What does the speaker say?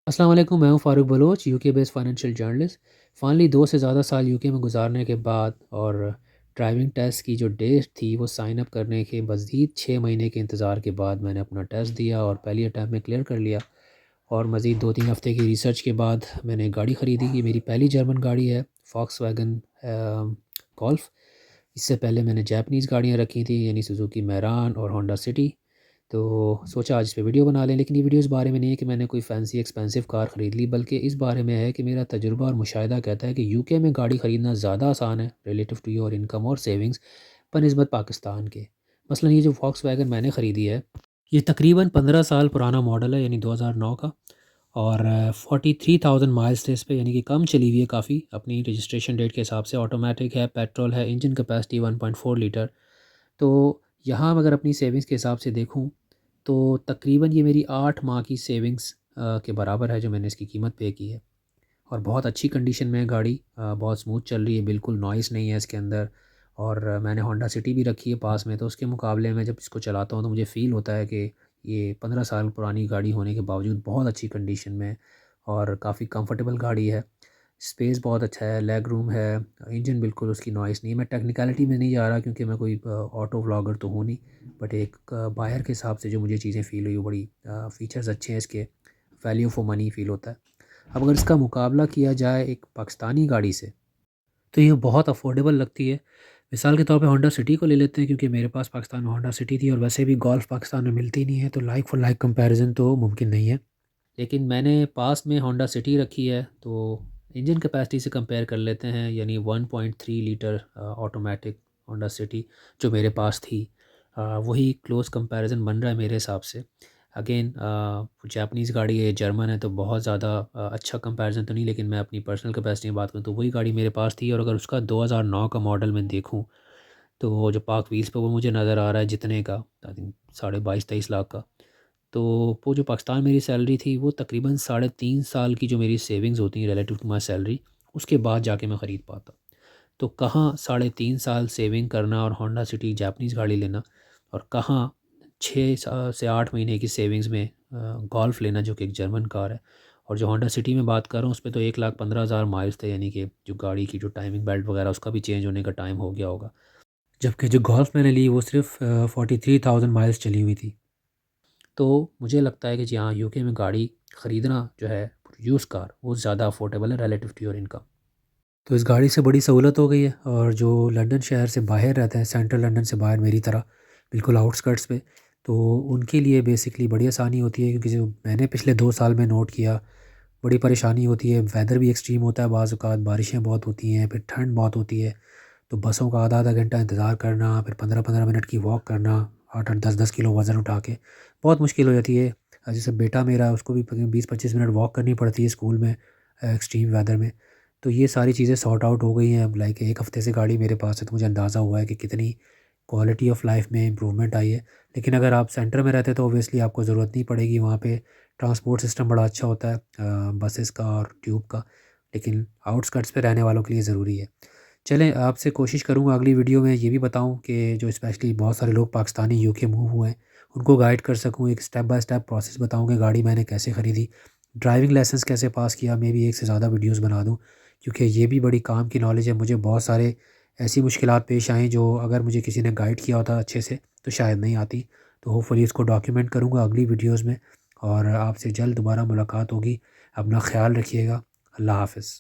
अस्सलाम वालेकुम। मैं हूं Farooq Baloch, UK based financial journalist. Finally 2 से ज़्यादा साल यूके में गुजारने के बाद और ड्राइविंग टेस्ट की जो डेट थी वो साइन अप करने के मज़ीद 6 महीने के इंतज़ार के बाद मैंने अपना टेस्ट दिया और पहली अटैम्प्ट में क्लियर कर लिया। और मज़ीद 2-3 हफ़्ते की रिसर्च के बाद मैंने गाड़ी ख़रीदी। ये मेरी पहली जर्मन गाड़ी है, फ़ॉक्सवैगन गोल्फ़। इससे पहले मैंने जापानीज़ गाड़ियाँ रखी थी, यानी सुज़ुकी मैरान और होंडा सिटी। तो सोचा आज इस पे वीडियो बना लें, लेकिन ये वीडियो इस बारे में नहीं है कि मैंने कोई फैंसी एक्सपेंसिव कार ख़रीद ली, बल्कि इस बारे में है कि मेरा तजुर्बा और मुशाहिदा कहता है कि यूके में गाड़ी ख़रीदना ज़्यादा आसान है रिलेटिव टू योर इनकम और सेविंग्स बनस्बत पाकिस्तान के। मसलन ये जो वैगन मैंने ख़रीदी है, ये तकरीबन 15 साल पुराना मॉडल है, यानी 2009 का। और 43,000 माइल्स थे इस पे, यानी कि कम चली हुई है काफ़ी अपनी रजिस्ट्रेशन डेट के हिसाब से। ऑटोमेटिक है, पेट्रोल है, इंजन कैपेसिटी 1.4 लीटर। तो यहाँ अगर अपनी सेविंग्स के हिसाब से देखूँ तो तकरीबन ये मेरी 8 माह की सेविंग्स के बराबर है जो मैंने इसकी कीमत पे की है। और बहुत अच्छी कंडीशन में है गाड़ी, बहुत स्मूथ चल रही है, बिल्कुल नॉइज़ नहीं है इसके अंदर। और मैंने होंडा सिटी भी रखी है पास में, तो उसके मुकाबले में जब इसको चलाता हूँ तो मुझे फ़ील होता है कि ये 15 साल पुरानी गाड़ी होने के बावजूद बहुत अच्छी कंडीशन में है और काफ़ी कंफर्टेबल गाड़ी है। स्पेस बहुत अच्छा है, लेग रूम है, इंजन बिल्कुल उसकी नॉइज़ नहीं है। मैं टेक्निकलिटी में नहीं जा रहा क्योंकि मैं कोई ऑटो व्लॉगर तो हूँ नहीं, बट एक बायर के हिसाब से जो मुझे चीज़ें फ़ील हुई वो बड़ी फ़ीचर्स अच्छे हैं इसके, वैल्यू फॉर मनी फ़ील होता है। अब अगर इसका मुकाबला किया जाए एक पाकिस्तानी गाड़ी से, तो ये बहुत अफोर्डेबल लगती है। मिसाल के तौर पे होंडा सिटी को ले लेते हैं, क्योंकि मेरे पास पाकिस्तान में होंडा सिटी थी और वैसे भी गोल्फ़ पाकिस्तान में मिलती नहीं है, तो लाइक फॉर लाइक कंपैरिज़न तो मुमकिन नहीं है। लेकिन मैंने पास में होंडा सिटी रखी है, तो इंजन कैपेसिटी से कंपेयर कर लेते हैं, यानी 1.3 लीटर ऑटोमेटिक होंडा सिटी जो मेरे पास थी, वही क्लोज़ कंपैरिज़न बन रहा है मेरे हिसाब से। अगेन जापानीज़ गाड़ी है, जर्मन है, तो बहुत ज़्यादा अच्छा कंपैरिज़न तो नहीं, लेकिन मैं अपनी पर्सनल कैपेसिटी में बात करूँ तो वही गाड़ी मेरे पास थी। और अगर उसका 2009 का मॉडल मैं देखूँ तो वो जो पाक व्हील्स पे वो मुझे नज़र आ रहा है जितने का, आई थिंक 22.5-23 लाख का। तो वो जो पाकिस्तान मेरी सैलरी थी वो तकरीबन 3.5 साल की जो मेरी सेविंग्स होती हैं रिलेटिव टू माई सैलरी, उसके बाद जाके मैं ख़रीद पाता। तो कहाँ 3.5 साल सेविंग करना और होंडा सिटी जापानीज़ गाड़ी लेना, और कहाँ 6 से 8 महीने की सेविंग्स में गोल्फ़ लेना जो कि एक जर्मन कार है। और जो होंडा सिटी में बात कर रहा हूँ उस पे तो 1,15,000 माइल्स थे, यानी कि जो गाड़ी की जो टाइमिंग बेल्ट वगैरह उसका भी चेंज होने का टाइम हो गया होगा। जबकि जो गोल्फ़ मैंने ली वो सिर्फ़ 43,000 माइल्स चली हुई थी। तो मुझे लगता है कि जी हाँ, यूके में गाड़ी ख़रीदना जो है यूज़ कार, वो ज़्यादा अफोर्डेबल है रिलेटिव टू योर इनकम। तो इस गाड़ी से बड़ी सहूलत हो गई है। और जो लंदन शहर से बाहर रहते हैं, सेंट्रल लंदन से बाहर मेरी तरह, बिल्कुल आउटस्कर्ट्स पे, तो उनके लिए बेसिकली बड़ी आसानी होती है, क्योंकि जो मैंने पिछले 2 साल में नोट किया, बड़ी परेशानी होती है। वेदर भी एक्सट्रीम होता है, बाज़ औक़ात बारिशें बहुत होती हैं, फिर ठंड बहुत होती है, तो बसों का आधा-आधा घंटा इंतज़ार करना, फिर 15-15 मिनट की वॉक करना, 8-8, 10-10 किलो वज़न उठा के, बहुत मुश्किल हो जाती है। जैसे बेटा मेरा, उसको भी 20-25 मिनट वॉक करनी पड़ती है स्कूल में एक्सट्रीम वेदर में। तो ये सारी चीज़ें सॉर्ट आउट हो गई हैं। अब लाइक 1 हफ़्ते से गाड़ी मेरे पास है, तो मुझे अंदाज़ा हुआ है कि कितनी क्वालिटी ऑफ लाइफ में इम्प्रूवमेंट आई है। लेकिन अगर आप सेंटर में रहते हैं तो ऑब्वियसली आपको ज़रूरत नहीं पड़ेगी, वहाँ पे ट्रांसपोर्ट सिस्टम बड़ा अच्छा होता है, बसेस का और ट्यूब का। लेकिन आउटस्कर्ट्स पे रहने वालों के लिए ज़रूरी है। चलें, आपसे कोशिश करूँगा अगली वीडियो में ये भी बताऊँ कि जो स्पेशली बहुत सारे लोग पाकिस्तानी यूके मूव हुए हैं, उनको गाइड कर सकूँ, एक स्टेप बाय स्टेप प्रोसेस बताऊँ कि गाड़ी मैंने कैसे ख़रीदी, ड्राइविंग लाइसेंस कैसे पास किया। मे बी 1 से ज़्यादा वीडियोज़ बना दूँ, क्योंकि ये भी बड़ी काम की नॉलेज है। मुझे बहुत सारे ऐसी मुश्किलात पेश आई जो अगर मुझे किसी ने गाइड किया होता अच्छे से तो शायद नहीं आती। तो होपफुली इसको डॉक्यूमेंट करूँगा अगली वीडियोज़ में, और आपसे जल्द दोबारा मुलाकात होगी। अपना ख़्याल रखिएगा। अल्लाह हाफ़िज़।